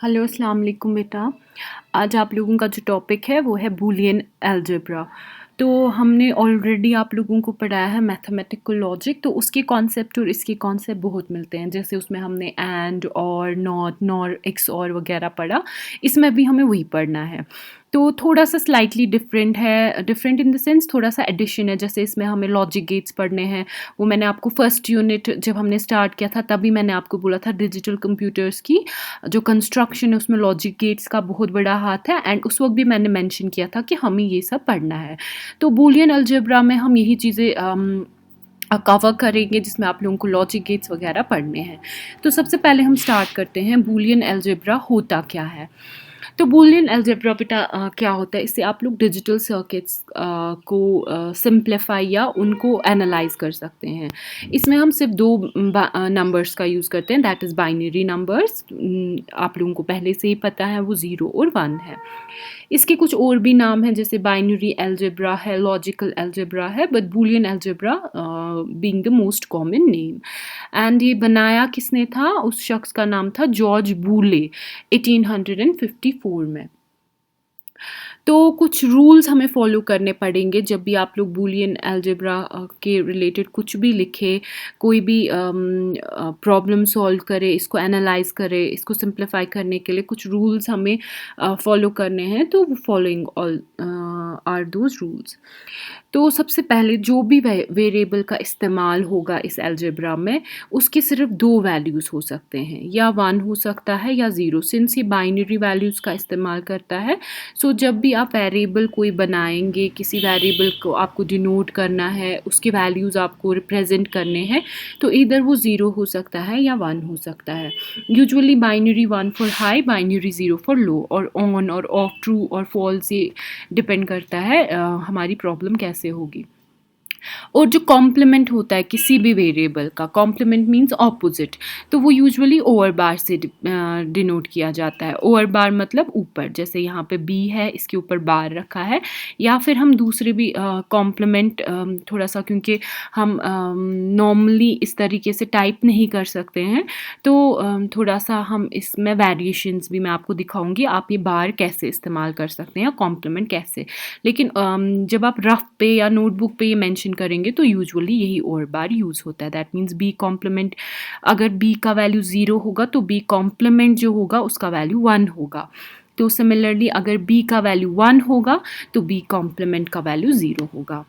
Hello अस्सलाम वालेकुम बेटा। आज आप लोगों का जो टॉपिक है वो है बूलियन अलजेब्रा। तो हमने ऑलरेडी आप लोगों को पढ़ाया है मैथमेटिकल लॉजिक, तो उसके कॉन्सेप्ट और इसके कॉन्सेप्ट बहुत मिलते हैं। जैसे उसमें हमने एंड और नॉट नॉर एक्स और वगैरह पढ़ा, इसमें भी हमें वही पढ़ना है। तो थोड़ा सा स्लाइटली डिफरेंट है, डिफरेंट इन द सेंस थोड़ा सा एडिशन है। जैसे इसमें हमें लॉजिक गेट्स पढ़ने हैं, वो मैंने आपको फर्स्ट यूनिट जब हमने स्टार्ट किया था तभी मैंने आपको बोला था डिजिटल कंप्यूटर्स की जो कंस्ट्रक्शन है उसमें लॉजिक गेट्स का बहुत बड़ा हाथ है। एंड उस वक्त भी मैंने मेंशन किया था कि हमें ये सब पढ़ना है। तो बूलियन अलजेब्रा में हम यही चीज़ें कवर करेंगे जिसमें आप लोगों को लॉजिक गेट्स वगैरह पढ़ने हैं। तो सबसे पहले हम स्टार्ट करते हैं बूलियन अलजेब्रा होता क्या है। तो बूलियन अलजेब्रा बेटा क्या होता है, इससे आप लोग डिजिटल सर्किट्स को सिंप्लीफाई या उनको एनालाइज कर सकते हैं। इसमें हम सिर्फ दो नंबर्स का यूज़ करते हैं, दैट इज़ बाइनरी नंबर्स। आप लोगों को पहले से ही पता है वो 0 और 1 है। इसके कुछ और भी नाम हैं, जैसे बाइनरी अलजेब्रा है, लॉजिकल अलजेब्रा है, but Boolean algebra being the most common name. And ये बनाया किसने था, उस शख्स का नाम था जॉर्ज बूले 1854 में। तो कुछ रूल्स हमें फॉलो करने पड़ेंगे जब भी आप लोग बूलियन अलजेब्रा के रिलेटेड कुछ भी लिखे, कोई भी प्रॉब्लम सॉल्व करे, इसको एनालाइज करे, इसको सिंप्लीफाई करने के लिए कुछ रूल्स हमें फॉलो करने हैं। तो following all are those rules. तो सबसे पहले जो भी वेरिएबल का इस्तेमाल होगा इस अलजेब्रा में, उसके सिर्फ दो वैल्यूज़ हो सकते हैं, या 1 हो सकता है या 0। सिंस ये बाइनरी वैल्यूज़ का इस्तेमाल करता है, सो जब भी आप वेरिएबल कोई बनाएंगे, किसी वेरिएबल को आपको डिनोट करना है, उसके वैल्यूज़ आपको रिप्रेजेंट करने हैं, तो इधर वो 0 हो सकता है या 1 हो सकता है। Usually binary 1 for high, binary 0 for low, और ऑन और ऑफ, ट्रू और फॉल्स, ये डिपेंड करता है हमारी प्रॉब्लम कैसे होगी। और जो कॉम्प्लीमेंट होता है किसी भी वेरिएबल का, कॉम्प्लीमेंट मीन्स ऑपोजिट, तो वो यूजुअली ओवर बार से डिनोट किया जाता है। ओवर बार मतलब ऊपर, जैसे यहाँ पे बी है, इसके ऊपर बार रखा है। या फिर हम दूसरे भी कॉम्प्लीमेंट थोड़ा सा, क्योंकि हम नॉर्मली इस तरीके से टाइप नहीं कर सकते हैं, तो थोड़ा सा हम इसमें वेरिएशंस भी मैं आपको दिखाऊंगी, आप ये बार कैसे इस्तेमाल कर सकते हैं, कॉम्प्लीमेंट कैसे। लेकिन जब आप रफ पे या नोटबुक पे ये मेंशन करेंगे तो यूजुअली यही और बार यूज़ होता है। दैट मीन्स बी कॉम्प्लीमेंट, अगर बी का वैल्यू 0 होगा तो बी कॉम्प्लीमेंट जो होगा उसका वैल्यू 1 होगा। तो सिमिलरली अगर बी का वैल्यू 1 होगा तो बी कॉम्प्लीमेंट का वैल्यू 0 होगा।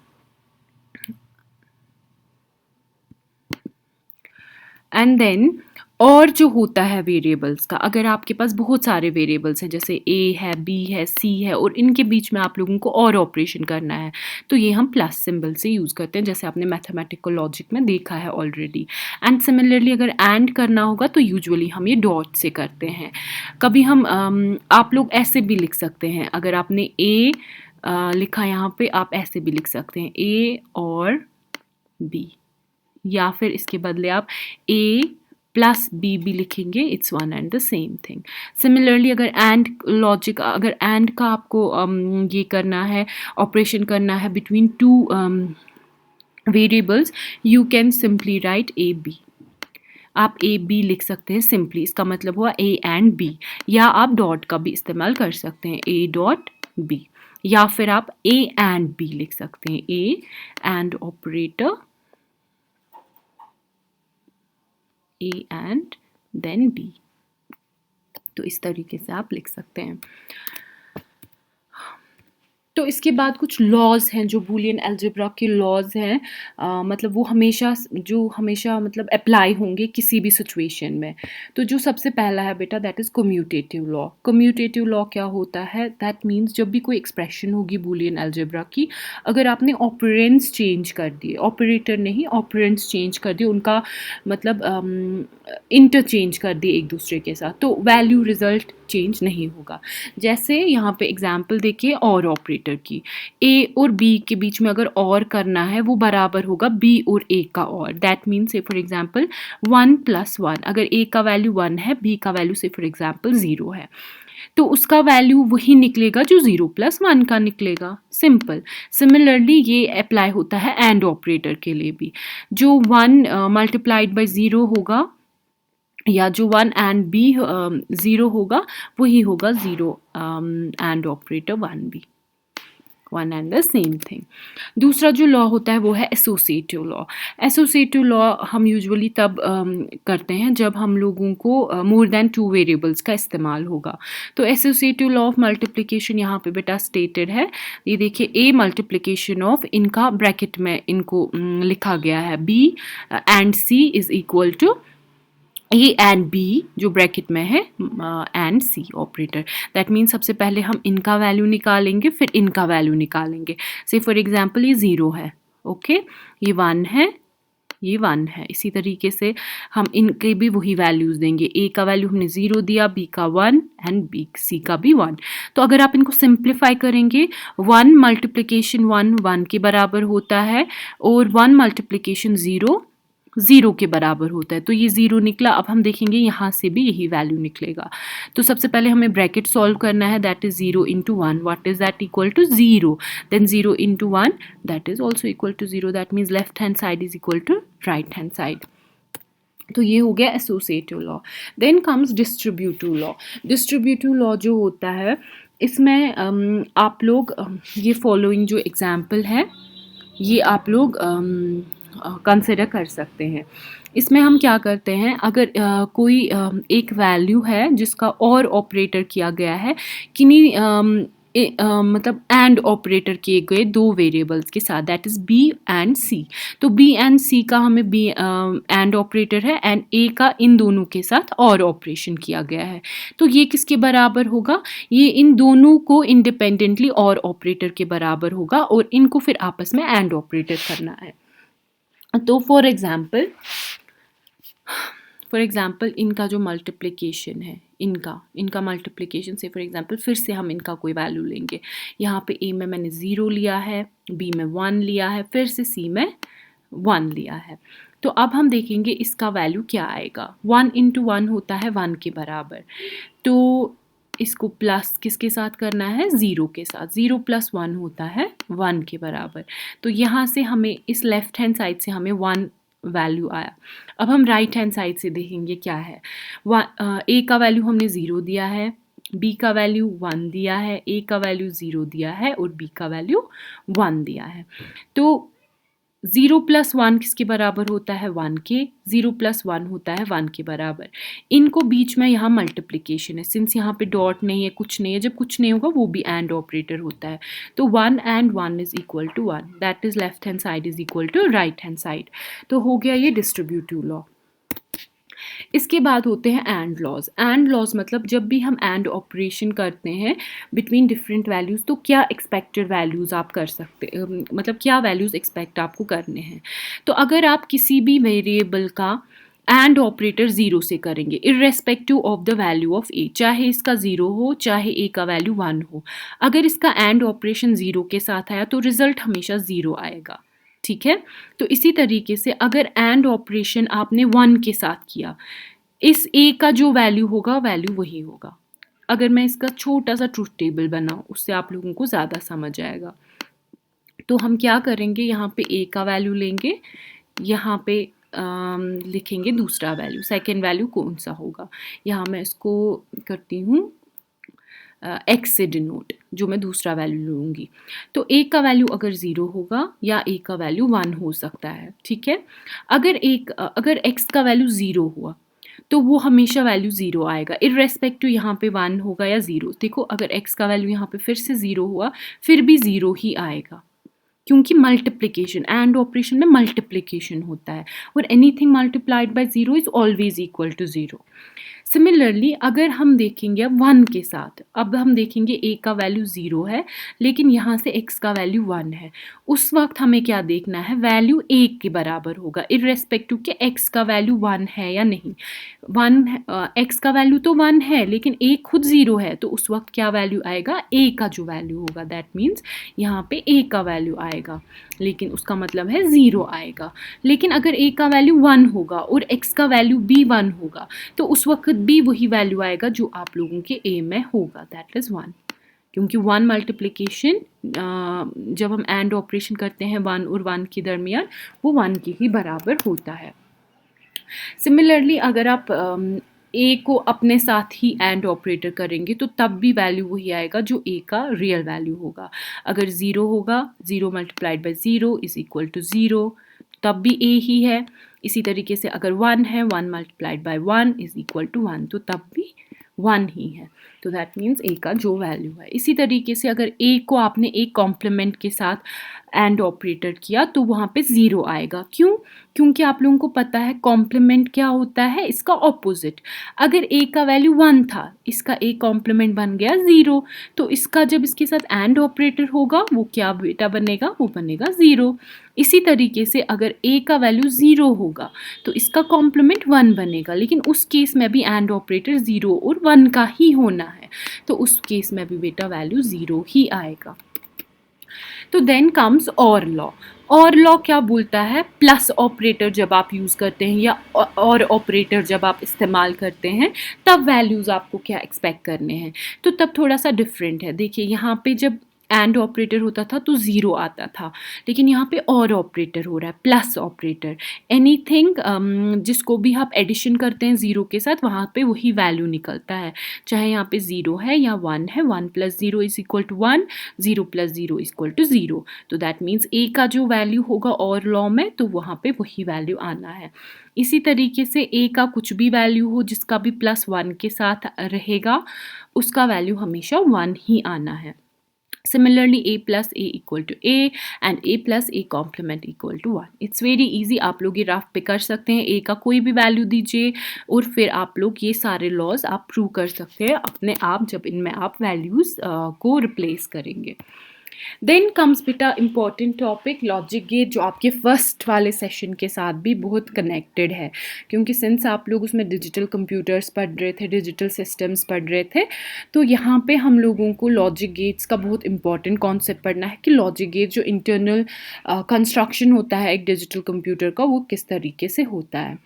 एंड देन और जो होता है वेरिएबल्स का, अगर आपके पास बहुत सारे वेरिएबल्स हैं, जैसे ए है, बी है, सी है, और इनके बीच में आप लोगों को और ऑपरेशन करना है, तो ये हम प्लस सिंबल से यूज़ करते हैं, जैसे आपने मैथमेटिकल लॉजिक में देखा है ऑलरेडी। एंड सिमिलरली अगर एंड करना होगा तो यूजुअली हम ये डॉट से करते हैं। कभी हम आप लोग ऐसे भी लिख सकते हैं, अगर आपने ए लिखा यहाँ पे, आप ऐसे भी लिख सकते हैं, ए और बी, या फिर इसके बदले आप ए प्लस बी भी लिखेंगे, it's one and the same thing. Similarly अगर एंड लॉजिक, अगर एंड का आपको ये करना है, ऑपरेशन करना है between two variables, you can simply write A B. आप ए बी लिख सकते हैं सिंपली, इसका मतलब हुआ ए एंड बी। या आप डॉट का भी इस्तेमाल कर सकते हैं, ए डॉट बी, या फिर आप ए एंड बी लिख सकते हैं, A and operator, A and then B। तो इस तरीके से आप लिख सकते हैं। तो इसके बाद कुछ लॉज हैं जो बूलियन अलजेब्रा के लॉज हैं, मतलब वो हमेशा मतलब अप्लाई होंगे किसी भी सिचुएशन में। तो जो सबसे पहला है बेटा, that is commutative law. Commutative law क्या होता है, दैट मीन्स जब भी कोई एक्सप्रेशन होगी बूलियन अलजेब्रा की, अगर आपने ऑपरेंड्स चेंज कर दिए, ऑपरेटर नहीं ऑपरेंड्स चेंज कर दिए, उनका मतलब इंटरचेंज कर दिए एक दूसरे के साथ, तो वैल्यू रिजल्ट चेंज नहीं होगा। जैसे यहाँ पे एग्जाम्पल देखिए और ऑपरेटर की, ए और बी के बीच में अगर और करना है, वो बराबर होगा बी और ए का और। दैट मीन्स से फॉर एग्जाम्पल 1 + 1, अगर ए का वैल्यू 1 है, बी का वैल्यू से फॉर एग्जाम्पल 0 है, तो उसका वैल्यू वही निकलेगा जो 0 + 1 का निकलेगा, सिंपल। सिमिलरली ये अप्लाई होता है एंड ऑपरेटर के लिए भी। जो 1 × 0 होगा या जो 1 एंड बी 0 होगा वही होगा 0 and operator 1 B, one and the same thing. दूसरा जो लॉ होता है वो है एसोसिएटिव लॉ। एसोसिएटिव लॉ हम यूजुअली तब करते हैं जब हम लोगों को मोर देन 2 वेरिएबल्स का इस्तेमाल होगा। तो एसोसिएटिव लॉ ऑफ मल्टीप्लिकेशन यहाँ पे बेटा स्टेटेड है, ये देखिए ए मल्टीप्लिकेशन ऑफ, इनका ब्रैकेट में इनको लिखा गया है B and C is equal to A and B जो ब्रैकेट में है and C operator. That means सबसे पहले हम इनका वैल्यू निकालेंगे फिर इनका वैल्यू निकालेंगे। से फॉर एग्जांपल ये 0 है, ओके, ये 1 है, ये 1 है। इसी तरीके से हम इनके भी वही वैल्यूज़ देंगे। ए का वैल्यू हमने 0 दिया, बी का 1 एंड बी सी का भी 1। तो अगर आप इनको सिंप्लीफाई करेंगे 1 मल्टीप्लिकेशन 1 1 के बराबर होता है और 1 मल्टीप्लिकेशन 0 0 के बराबर होता है। तो ये 0 निकला। अब हम देखेंगे यहाँ से भी यही वैल्यू निकलेगा। तो सबसे पहले हमें ब्रैकेट सॉल्व करना है, that is 0 into 1, what is that equal to 0, then 0 into 1 that is also equal to 0, that means left hand side is equal to right hand side. तो ये हो गया associative law. Then comes distributive law. Distributive law जो होता है इसमें आप लोग ये फॉलोइंग जो एग्जाम्पल है ये आप लोग कंसिडर कर सकते हैं। इसमें हम क्या करते हैं, अगर कोई एक वैल्यू है जिसका और ऑपरेटर किया गया है किन्हीं मतलब एंड ऑपरेटर किए गए 2 वेरिएबल्स के साथ, दैट इज़ बी एंड सी। तो बी एंड सी का हमें बी एंड ऑपरेटर है एंड ए का इन दोनों के साथ और ऑपरेशन किया गया है। तो ये किसके बराबर होगा, ये इन दोनों को इंडिपेंडेंटली और ऑपरेटर के बराबर होगा और इनको फिर आपस में एंड ऑपरेटर करना है। तो फॉर एग्जाम्पल इनका जो मल्टीप्लिकेशन है, इनका मल्टीप्लिकेशन से फॉर एग्जांपल फिर से हम इनका कोई वैल्यू लेंगे। यहाँ पे ए में मैंने 0 लिया है, बी में 1 लिया है, फिर से सी में 1 लिया है। तो अब हम देखेंगे इसका वैल्यू क्या आएगा। 1 इंटू 1 होता है 1 के बराबर, तो इसको प्लस किसके साथ करना है, 0 के साथ। 0 प्लस 1 होता है 1 के बराबर। तो यहाँ से हमें इस लेफ्ट हैंड साइड से हमें 1 वैल्यू आया। अब हम राइट हैंड साइड से देखेंगे क्या है। ए का वैल्यू हमने 0 दिया है, बी का वैल्यू 1 दिया है, ए का वैल्यू 0 दिया है और बी का वैल्यू 1 दिया है। तो 0 प्लस 1 किसके बराबर होता है, 1 के। 0 प्लस 1 होता है 1 के बराबर। इनको बीच में यहाँ मल्टीप्लिकेशन है, सिंस यहाँ पे डॉट नहीं है, कुछ नहीं है, जब कुछ नहीं होगा वो भी एंड ऑपरेटर होता है। तो 1 and 1 is equal to 1, that is left hand side is equal to right hand side. तो हो गया ये डिस्ट्रीब्यूटिव लॉ। इसके बाद होते हैं एंड लॉज। एंड लॉज मतलब जब भी हम एंड ऑपरेशन करते हैं बिटवीन डिफरेंट वैल्यूज़ तो क्या एक्सपेक्टेड वैल्यूज़ आप कर सकते, मतलब क्या वैल्यूज़ एक्सपेक्ट आपको करने हैं। तो अगर आप किसी भी वेरिएबल का एंड ऑपरेटर 0 से करेंगे irrespective of the value of a, चाहे इसका 0 हो चाहे ए का वैल्यू 1 हो, अगर इसका एंड ऑपरेशन 0 के साथ आया तो रिजल्ट हमेशा 0 आएगा, ठीक है। तो इसी तरीके से अगर एंड ऑपरेशन आपने 1 के साथ किया, इस ए का जो वैल्यू होगा वैल्यू वही होगा। अगर मैं इसका छोटा सा ट्रूथ टेबल बनाऊँ उससे आप लोगों को ज़्यादा समझ आएगा। तो हम क्या करेंगे, यहाँ पे ए का वैल्यू लेंगे, यहाँ पे लिखेंगे दूसरा वैल्यू, सेकेंड वैल्यू कौन सा होगा। यहाँ मैं इसको करती हूँ एक्स से डिनोट, जो मैं दूसरा वैल्यू लूँगी। तो ए का वैल्यू अगर 0 होगा या ए का वैल्यू 1 हो सकता है, ठीक है। अगर एक्स का वैल्यू 0 हुआ तो वो हमेशा वैल्यू 0 आएगा, इर्रेस्पेक्टिव यहाँ पे 1 होगा या 0। देखो अगर एक्स का वैल्यू यहाँ पे फिर से 0 हुआ फिर भी 0 ही आएगा, क्योंकि मल्टीप्लिकेशन एंड ऑपरेशन में मल्टीप्लिकेशन होता है और anything multiplied by 0 is always equal to 0। Similarly अगर हम देखेंगे अब 1 के साथ, अब हम देखेंगे ए का वैल्यू 0 है लेकिन यहाँ से एक्स का वैल्यू 1 है, उस वक्त हमें क्या देखना है, वैल्यू 1 के बराबर होगा इर्रेस्पेक्टिव के एक्स का वैल्यू 1 है या नहीं। एक्स का वैल्यू तो 1 है लेकिन ए खुद 0 है, तो उस वक्त क्या वैल्यू आएगा, ए का जो वैल्यू होगा, दैट मीन्स यहाँ पे ए का वैल्यू आएगा, लेकिन उसका मतलब है 0 आएगा। लेकिन अगर ए का वैल्यू 1 होगा और एक्स का वैल्यू भी 1 होगा तो उस वक्त भी वही वैल्यू आएगा जो आप लोगों के ए में होगा, दैट इज़ 1। क्योंकि 1 मल्टीप्लिकेशन जब हम एंड ऑपरेशन करते हैं 1 और 1 के दरमियान वो 1 के ही बराबर होता है। सिमिलरली अगर आप ए को अपने साथ ही एंड ऑपरेटर करेंगे तो तब भी वैल्यू वही आएगा जो ए का रियल वैल्यू होगा। अगर ज़ीरो होगा, zero multiplied by zero is equal to zero, तब भी ए ही है। इसी तरीके से अगर वन है, one multiplied by one is equal to one, तो तब भी वन ही है। तो दैट मीन्स ए का जो वैल्यू है। इसी तरीके से अगर ए को आपने एक कॉम्प्लीमेंट के साथ एंड ऑपरेटर किया तो वहाँ पे ज़ीरो आएगा। क्यों? क्योंकि आप लोगों को पता है कॉम्प्लीमेंट क्या होता है, इसका ऑपोजिट। अगर ए का वैल्यू वन था, इसका ए कॉम्प्लीमेंट बन गया ज़ीरो, तो इसका जब इसके साथ एंड ऑपरेटर होगा वो क्या बेटा बनेगा, वो बनेगा ज़ीरो। इसी तरीके से अगर ए का वैल्यू ज़ीरो होगा तो इसका कॉम्प्लीमेंट वन बनेगा, लेकिन उस केस में भी एंड ऑपरेटर ज़ीरो और वन का ही होना है, तो उस केस में भी बेटा वैल्यू ज़ीरो ही आएगा। तो देन कम्स और लॉ। और लॉ क्या बोलता है, प्लस ऑपरेटर जब आप यूज़ करते हैं या और ऑपरेटर जब आप इस्तेमाल करते हैं तब वैल्यूज़ आपको क्या एक्सपेक्ट करने हैं। तो तब थोड़ा सा डिफरेंट है। देखिए यहाँ पे जब एंड ऑपरेटर होता था तो ज़ीरो आता था, लेकिन यहाँ पे और ऑपरेटर हो रहा है, प्लस ऑपरेटर। एनीथिंग जिसको भी आप एडिशन करते हैं ज़ीरो के साथ वहाँ पे वही वैल्यू निकलता है, चाहे यहाँ पे ज़ीरो है या वन है। One plus zero is equal to one, zero plus zero is equal to zero. तो दैट मीन्स ए का जो वैल्यू होगा और लॉ में तो वहाँ पे वही वैल्यू आना है। इसी तरीके से ए का कुछ भी वैल्यू हो जिसका भी प्लस वन के साथ रहेगा उसका वैल्यू हमेशा वन ही आना है। Similarly, a plus a equal to a and a plus a complement equal to 1. It's very easy. आप लोग ये रफ पे कर सकते हैं, a का कोई भी वैल्यू दीजिए और फिर आप लोग ये सारे लॉज आप प्रूव कर सकते हैं अपने आप जब इनमें आप वैल्यूज़ को रिप्लेस करेंगे। देन कम्स बेटा इम्पॉर्टेंट टॉपिक लॉजिक गेट, जो आपके फर्स्ट वाले सेशन के साथ भी बहुत कनेक्टेड है, क्योंकि सिंस आप लोग उसमें डिजिटल कंप्यूटर्स पढ़ रहे थे, डिजिटल सिस्टम्स पढ़ रहे थे, तो यहाँ पे हम लोगों को लॉजिक गेट्स का बहुत इंपॉर्टेंट कॉन्सेप्ट पढ़ना है कि लॉजिक गेट जो इंटरनल कंस्ट्रक्शन होता है एक डिजिटल कंप्यूटर का वो किस तरीके से होता है।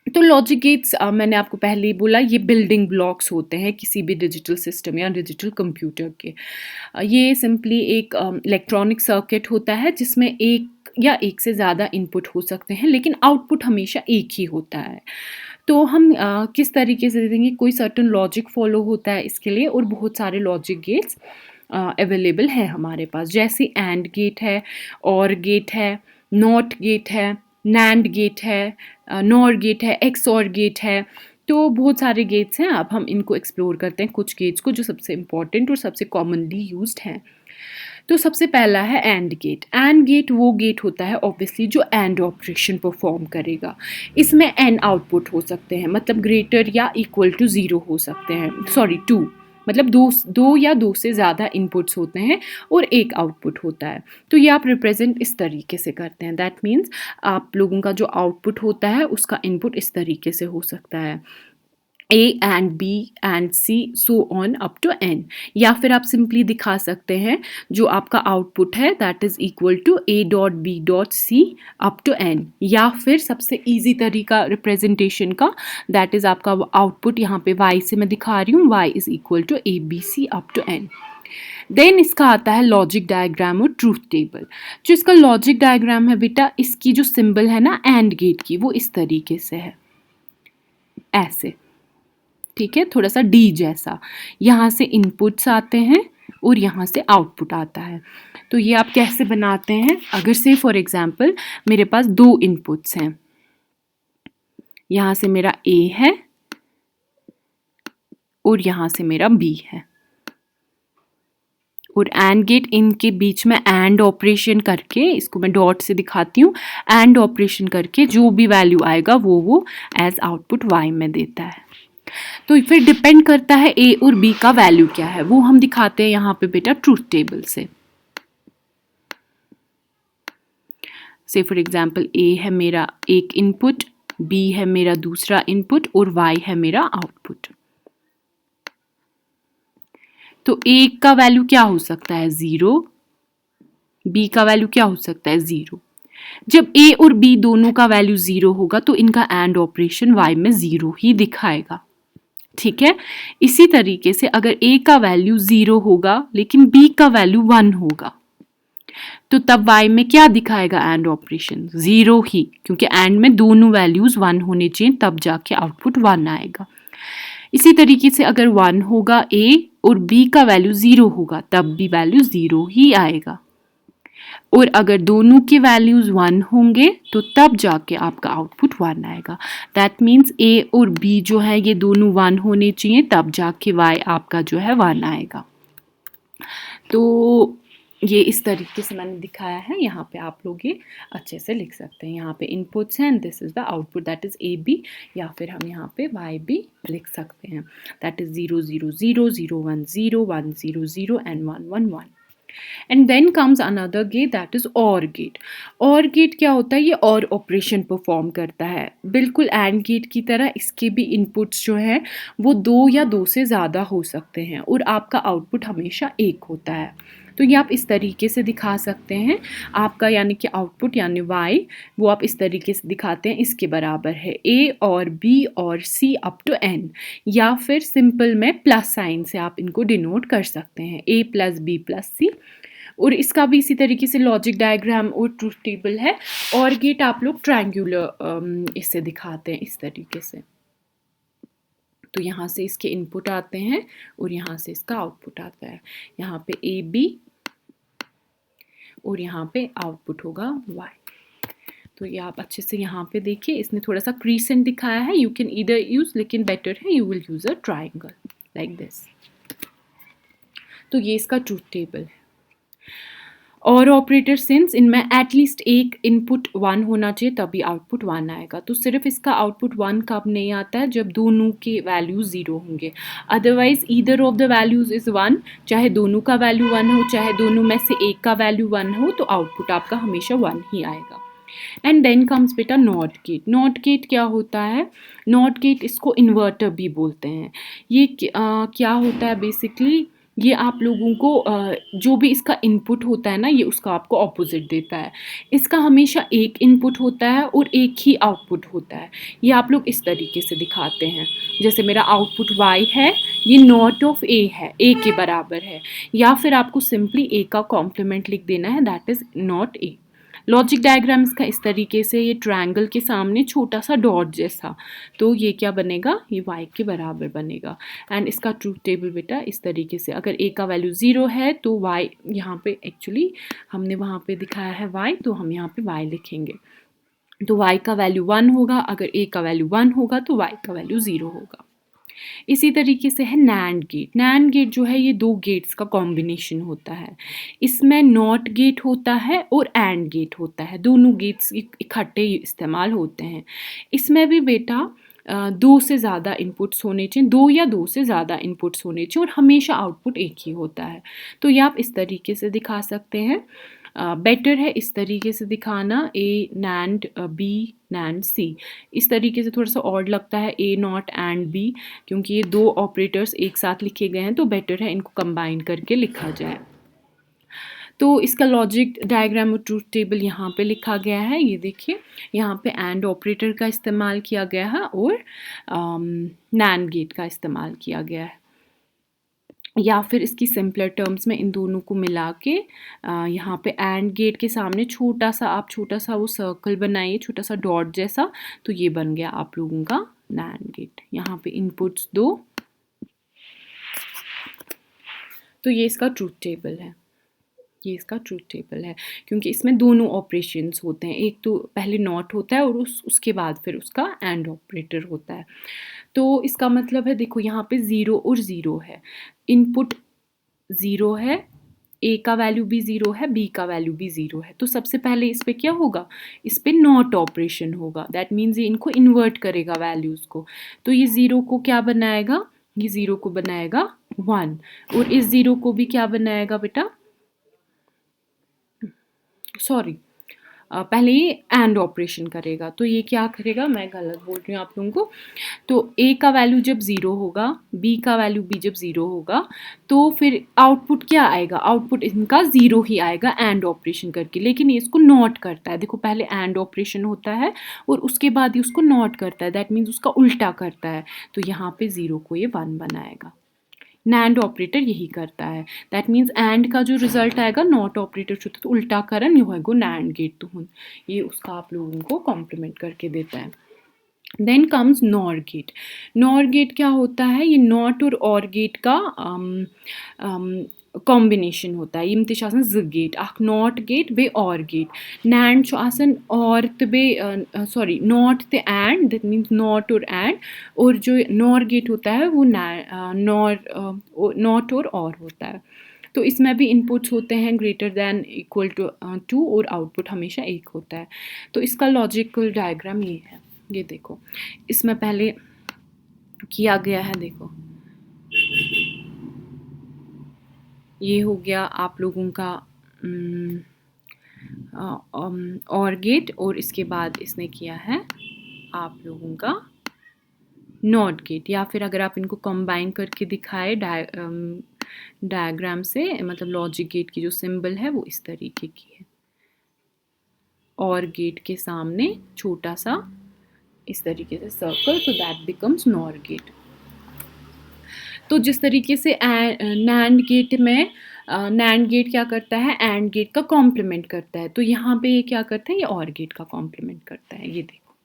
तो लॉजिक गेट्स मैंने आपको पहले ही बोला ये बिल्डिंग ब्लॉक्स होते हैं किसी भी डिजिटल सिस्टम या डिजिटल कंप्यूटर के। ये सिंपली एक इलेक्ट्रॉनिक सर्किट होता है जिसमें एक या एक से ज़्यादा इनपुट हो सकते हैं, लेकिन आउटपुट हमेशा एक ही होता है। तो हम किस तरीके से देखेंगे, कोई सर्टन लॉजिक फॉलो होता है इसके लिए और बहुत सारे लॉजिक गेट्स अवेलेबल है हमारे पास, जैसे एंड गेट है, और गेट है, नॉट गेट है, नैंड गेट है, नॉर गेट है, एक्सऑर गेट है। तो बहुत सारे गेट्स हैं, अब हम इनको एक्सप्लोर करते हैं कुछ गेट्स को जो सबसे इम्पॉर्टेंट और सबसे कॉमनली यूज्ड हैं। तो सबसे पहला है एंड गेट। एंड गेट वो गेट होता है ऑब्वियसली जो एंड ऑपरेशन परफॉर्म करेगा। इसमें एन आउटपुट हो सकते हैं, मतलब ग्रेटर या इक्वल टू ज़ीरो हो सकते हैं, सॉरी टू, मतलब दो या दो से ज़्यादा इनपुट्स होते हैं और एक आउटपुट होता है। तो ये आप रिप्रेजेंट इस तरीके से करते हैं। दैट मीन्स आप लोगों का जो आउटपुट होता है उसका इनपुट इस तरीके से हो सकता है, A and B and C so on up to N। या फिर आप सिंपली दिखा सकते हैं जो आपका आउटपुट है that is equal to A dot B dot C up to N। या फिर सबसे इजी तरीका रिप्रेजेंटेशन का दैट इज़ आपका आउटपुट यहाँ पे Y से मैं दिखा रही हूँ, Y is equal to ABC up to N। Then इसका आता है लॉजिक डायग्राम और ट्रूथ टेबल। जो इसका लॉजिक डायग्राम है बेटा, इसकी जो सिंबल है ना एंड गेट की, वो इस तरीके से है, ऐसे, ठीक है, थोड़ा सा डी जैसा। यहाँ से इनपुट्स आते हैं और यहाँ से आउटपुट आता है। तो ये आप कैसे बनाते हैं, अगर से फॉर एग्जांपल मेरे पास दो इनपुट्स हैं, यहाँ से मेरा A है और यहाँ से मेरा B है, और एंड गेट इनके बीच में एंड ऑपरेशन करके, इसको मैं डॉट से दिखाती हूँ, एंड ऑपरेशन करके जो भी वैल्यू आएगा वो एज आउटपुट Y में देता है। तो फिर डिपेंड करता है A और B का वैल्यू क्या है, वो हम दिखाते हैं यहाँ पे बेटा ट्रूथ टेबल से। से फॉर एग्जांपल A है मेरा एक इनपुट, B है मेरा दूसरा इनपुट और Y है मेरा आउटपुट। तो A का वैल्यू क्या हो सकता है, 0, B का वैल्यू क्या हो सकता है, 0। जब A और B दोनों का वैल्यू 0 होगा तो इनका एंड ऑपरेशन Y में 0 ही दिखाएगा, ठीक है। इसी तरीके से अगर A का वैल्यू 0 होगा लेकिन B का वैल्यू 1 होगा तो तब y में क्या दिखाएगा एंड ऑपरेशन? 0 ही, क्योंकि एंड में दोनों वैल्यूज़ 1 होने चाहिए, तब जाके आउटपुट 1 आएगा। इसी तरीके से अगर 1 होगा a और b का वैल्यू 0 होगा, तब भी वैल्यू 0 ही आएगा। और अगर दोनों के वैल्यूज़ 1 होंगे तो तब जाके आपका आउटपुट 1 आएगा। दैट मीन्स a और b जो है ये दोनों 1 होने चाहिए, तब जाके y आपका जो है 1 आएगा। तो ये इस तरीके से मैंने दिखाया है, यहाँ पे आप लोग ये अच्छे से लिख सकते हैं। यहाँ पे इनपुट्स हैं and this is the output, that is A B, या फिर हम यहाँ पे वाई बी लिख सकते हैं, that is 0 0 0 0 1 0 1 0 0 and 1 1 1। And then comes another gate, that is OR gate. OR gate क्या होता है? ये और ऑपरेशन परफॉर्म करता है, बिल्कुल एंड गेट की तरह। इसके भी इनपुट्स जो हैं वो 2 या 2 से ज़्यादा हो सकते हैं और आपका आउटपुट हमेशा 1 होता है। तो ये आप इस तरीके से दिखा सकते हैं। आपका यानी कि आउटपुट यानी y वो आप इस तरीके से दिखाते हैं, इसके बराबर है a और b और c अप टू n, या फिर सिंपल में प्लस साइन से आप इनको डिनोट कर सकते हैं, a plus b plus c। और इसका भी इसी तरीके से लॉजिक डायग्राम और ट्रूथ टेबल है। और गेट आप लोग ट्रायंगुलर इससे दिखाते हैं, इस तरीके से। तो यहाँ से इसके इनपुट आते हैं और यहाँ से इसका आउटपुट आता है। यहाँ पे ए बी और यहाँ पे आउटपुट होगा y। तो ये आप अच्छे से यहाँ पे देखिए, इसने थोड़ा सा क्रीसेंट दिखाया है, यू कैन ईदर यूज, लेकिन बेटर है you will use a triangle like this. तो ये इसका ट्रूथ टेबल है। और ऑपरेटर सिंस इनमें एटलीस्ट एक इनपुट 1 होना चाहिए, तभी आउटपुट 1 आएगा। तो सिर्फ इसका आउटपुट 1 कब नहीं आता है? जब दोनों के वैल्यूज 0 होंगे। Otherwise either of the values is 1, चाहे दोनों का वैल्यू 1 हो, चाहे दोनों में से एक का वैल्यू 1 हो, तो आउटपुट आपका हमेशा 1 ही आएगा। एंड देन कम्स बेटा नॉट गेट। नॉट गेट क्या होता है? नॉट गेट इसको इन्वर्टर भी बोलते हैं। ये क्या होता है बेसिकली? ये आप लोगों को जो भी इसका इनपुट होता है ना, ये उसका आपको ऑपोजिट देता है। इसका हमेशा एक इनपुट होता है और एक ही आउटपुट होता है। ये आप लोग इस तरीके से दिखाते हैं, जैसे मेरा आउटपुट y है, ये नॉट ऑफ a है, a के बराबर है, या फिर आपको सिंपली a का कॉम्प्लीमेंट लिख देना है, that is not a। Logic diagram इसका इस तरीके से, ये ट्रायंगल के सामने छोटा सा डॉट जैसा, तो ये क्या बनेगा? ये y के बराबर बनेगा। एंड इसका ट्रूथ टेबल बेटा इस तरीके से, अगर a का वैल्यू 0 है तो y, यहाँ पे एक्चुअली हमने वहाँ पे दिखाया है y, तो हम यहाँ पे y लिखेंगे। तो y का वैल्यू 1 होगा, अगर a का वैल्यू 1 होगा तो y का वैल्यू 0 होगा। इसी तरीके से है नैंड गेट। नैंड गेट जो है ये 2 गेट्स का कॉम्बिनेशन होता है। इसमें नॉट गेट होता है और एंड गेट होता है, दोनों गेट्स इकट्ठे इस्तेमाल होते हैं। इसमें भी बेटा 2 से ज़्यादा इनपुट्स होने चाहिए, 2 या 2 से ज़्यादा इनपुट्स होने चाहिए, और हमेशा आउटपुट एक ही होता है। तो ये आप इस तरीके से दिखा सकते हैं। बेटर है इस तरीके से दिखाना, ए नैंड बी नैंड सी। इस तरीके से थोड़ा सा ऑड लगता है ए नॉट एंड बी, क्योंकि ये 2 ऑपरेटर्स एक साथ लिखे गए हैं, तो बेटर है इनको कंबाइन करके लिखा जाए। तो इसका लॉजिक डायग्राम और ट्रूथ टेबल यहाँ पे लिखा गया है। ये देखिए, यहाँ पे एंड ऑपरेटर का इस्तेमाल किया गया है और नैंड गेट का इस्तेमाल किया गया है, या फिर इसकी सिंपलर टर्म्स में इन दोनों को मिला के यहाँ पे एंड गेट के सामने छोटा सा वो सर्कल बनाइए, छोटा सा डॉट जैसा, तो ये बन गया आप लोगों का नैंड गेट। यहाँ पे इनपुट्स 2, तो ये इसका ट्रूथ टेबल है। ये इसका ट्रूथ टेबल है, क्योंकि इसमें दोनों ऑपरेशंस होते हैं, एक तो पहले नॉट होता है और उसके बाद फिर उसका एंड ऑपरेटर होता है। तो इसका मतलब है, देखो यहाँ पे 0 और 0 है, इनपुट 0 है, a का वैल्यू भी 0 है, b का वैल्यू भी 0 है। तो सबसे पहले इस पर क्या होगा? इस पर नॉट ऑपरेशन होगा, दैट मीन्स ये इनको इन्वर्ट करेगा वैल्यूज़ को। तो ये 0 को क्या बनाएगा? ये 0 को बनाएगा 1, और इस 0 को भी क्या बनाएगा बेटा? सॉरी, पहले ये एंड ऑपरेशन करेगा, तो ये क्या करेगा? मैं गलत बोल रही हूँ आप लोगों को। तो a का वैल्यू जब 0 होगा, b का वैल्यू भी जब 0 होगा, तो फिर आउटपुट क्या आएगा? आउटपुट इनका 0 ही आएगा एंड ऑपरेशन करके, लेकिन ये इसको नॉट करता है। देखो, पहले एंड ऑपरेशन होता है और उसके बाद ही उसको नॉट करता है, दैट मीन्स उसका उल्टा करता है। तो यहाँ पे 0 को ये 1 बनाएगा। नैंड ऑपरेटर यही करता है। दैट मीन्स एंड का जो रिजल्ट आएगा नॉट ऑपरेटर से तो उल्टा करन यो है गो नैंड गेट तो हुन ये उसका आप लोगों को कॉम्प्लीमेंट करके देता है। Then comes NOR gate. NOR gate क्या होता है, ये नॉट और गेट का कॉम्बिनेशन होता है। यम तश आसान ज गेट, अख नॉट गेट बे और गेट। नैंड छु आसान और तो बे सॉरी नॉट ते एंड, दैट मीन्स नॉट और एंड, और जो नॉर गेट होता है वो नॉट और होता है। तो इसमें भी इनपुट्स होते हैं ग्रेटर दैन इक्वल टू 2 और आउटपुट हमेशा 1 होता है। तो इसका लॉजिकल डायग्राम ये है, ये देखो इसमें पहले किया गया है, देखो ये हो गया आप लोगों का और गेट, और इसके बाद इसने किया है आप लोगों का नॉट गेट, या फिर अगर आप इनको कंबाइन करके दिखाए डायग्राम से, मतलब लॉजिक गेट की जो सिंबल है वो इस तरीके की है, और गेट के सामने छोटा सा इस तरीके से सर्कल, तो दैट बिकम्स नॉर गेट। तो जिस तरीके से नैंड गेट में नैंड गेट क्या करता है, एंड गेट का कॉम्प्लीमेंट करता है, तो यहाँ पे ये क्या करता है, ये और गेट का कॉम्प्लीमेंट करता है। ये देखो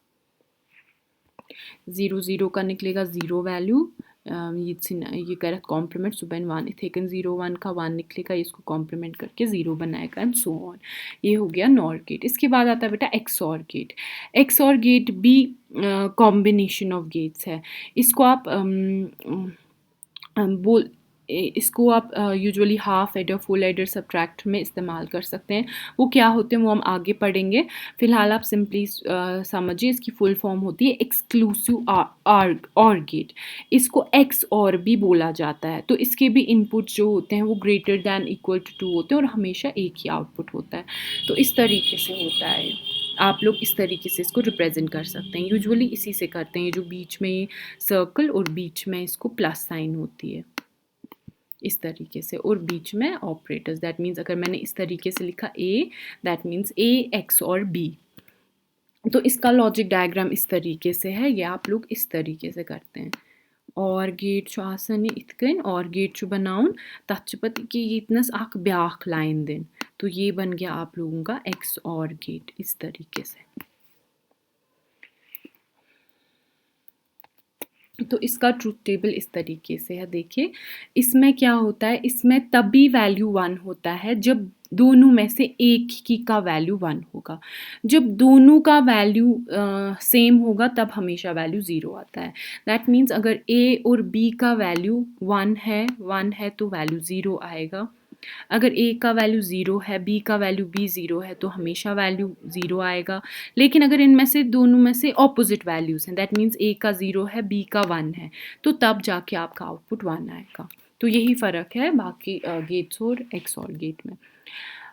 0 0 का निकलेगा 0 वैल्यू, ये कह रहा कॉम्प्लीमेंट सुबह 1 इथेकन 0 1 का 1 निकलेगा, इसको कॉम्प्लीमेंट करके 0 बनाएगा एंड सो ऑन। ये हो गया नॉर गेट। इसके बाद आता है बेटा एक्सऑर गेट। एक्सऑर गेट भी कॉम्बिनेशन ऑफ गेट्स है। इसको आप इसको आप usually half adder full adder subtract में इस्तेमाल कर सकते हैं। वो क्या होते हैं वो हम आगे पढ़ेंगे, फ़िलहाल आप सिंपली समझिए इसकी फुल फॉर्म होती है एक्सक्लूसिव और गेट। इसको एक्स और भी बोला जाता है। तो इसके भी इनपुट जो होते हैं वो ग्रेटर दैन इक्वल टू 2 होते हैं और हमेशा एक ही आउटपुट होता है। तो इस तरीके से होता है, आप लोग इस तरीके से इसको रिप्रेजेंट कर सकते हैं। यूजुअली इसी से करते हैं, जो बीच में ये सर्कल और बीच में इसको प्लस साइन होती है इस तरीके से, और बीच में ऑपरेटर्स। दैट मीन्स अगर मैंने इस तरीके से लिखा ए, दैट मीन्स ए एक्स और बी। तो इसका लॉजिक डायग्राम इस तरीके से है, ये आप लोग इस तरीके से करते हैं। और गेट छु आसान इथकन, और गेट छु बनाउन तथ पत कि यतनस अख ब्याख लाइन दिन, तो ये बन गया आप लोगों का एक्स और गेट इस तरीके से। तो इसका ट्रूथ टेबल इस तरीके से है, देखिए इसमें क्या होता है, इसमें तभी वैल्यू 1 होता है जब दोनों में से एक की का वैल्यू 1 होगा। जब दोनों का वैल्यू सेम होगा तब हमेशा वैल्यू 0 आता है। दैट मीन्स अगर ए और बी का वैल्यू 1 है तो वैल्यू 0 आएगा। अगर ए का वैल्यू 0 है, बी का वैल्यू भी 0 है, तो हमेशा वैल्यू 0 आएगा। लेकिन अगर इनमें से दोनों में से ऑपोजिट वैल्यूज़ हैं, दैट मीन्स ए का 0 है, बी का 1 है, तो तब जाके आपका आउटपुट 1 आएगा। तो यही फ़र्क है बाकी गेट्स और एक्स और गेट में।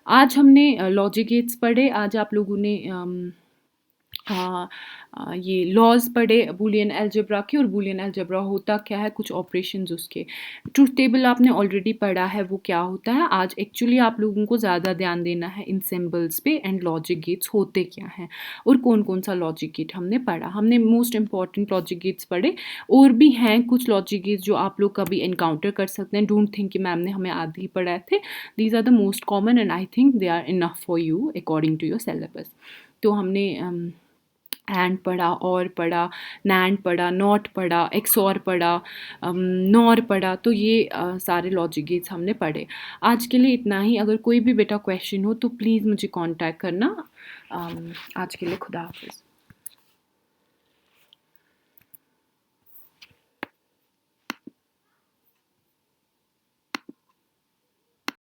आज हमने लॉजिक गेट्स पढ़े। आज आप लोगों ने ये लॉज पढ़े बूलियन अलजेब्रा के, और बूलियन अलजेब्रा होता क्या है, कुछ ऑपरेशंस उसके। ट्रूथ टेबल आपने ऑलरेडी पढ़ा है वो क्या होता है। आज एक्चुअली आप लोगों को ज़्यादा ध्यान देना है इन सिंबल्स पे एंड लॉजिक गेट्स होते क्या हैं और कौन कौन सा लॉजिक गेट हमने पढ़ा। हमने मोस्ट इंपॉर्टेंट लॉजिक गेट्स पढ़े, और भी हैं कुछ लॉजिक गेट्स जो आप लोग कभी एनकाउंटर कर सकते हैं। डोंट थिंक कि मैम ने हमें आधे ही पढ़ाए थे। These are the most common and I think they are enough for you according to your syllabus. तो हमने एंड पढ़ा, और पढ़ा, नैंड पढ़ा, नॉट पढ़ा, एक्सॉर पढ़ा, नॉर पढ़ा। तो ये सारे लॉजिक गेट्स हमने पढ़े। आज के लिए इतना ही। अगर कोई भी बेटा क्वेश्चन हो तो प्लीज़ मुझे कांटेक्ट करना। आज के लिए खुदा हाफिज़।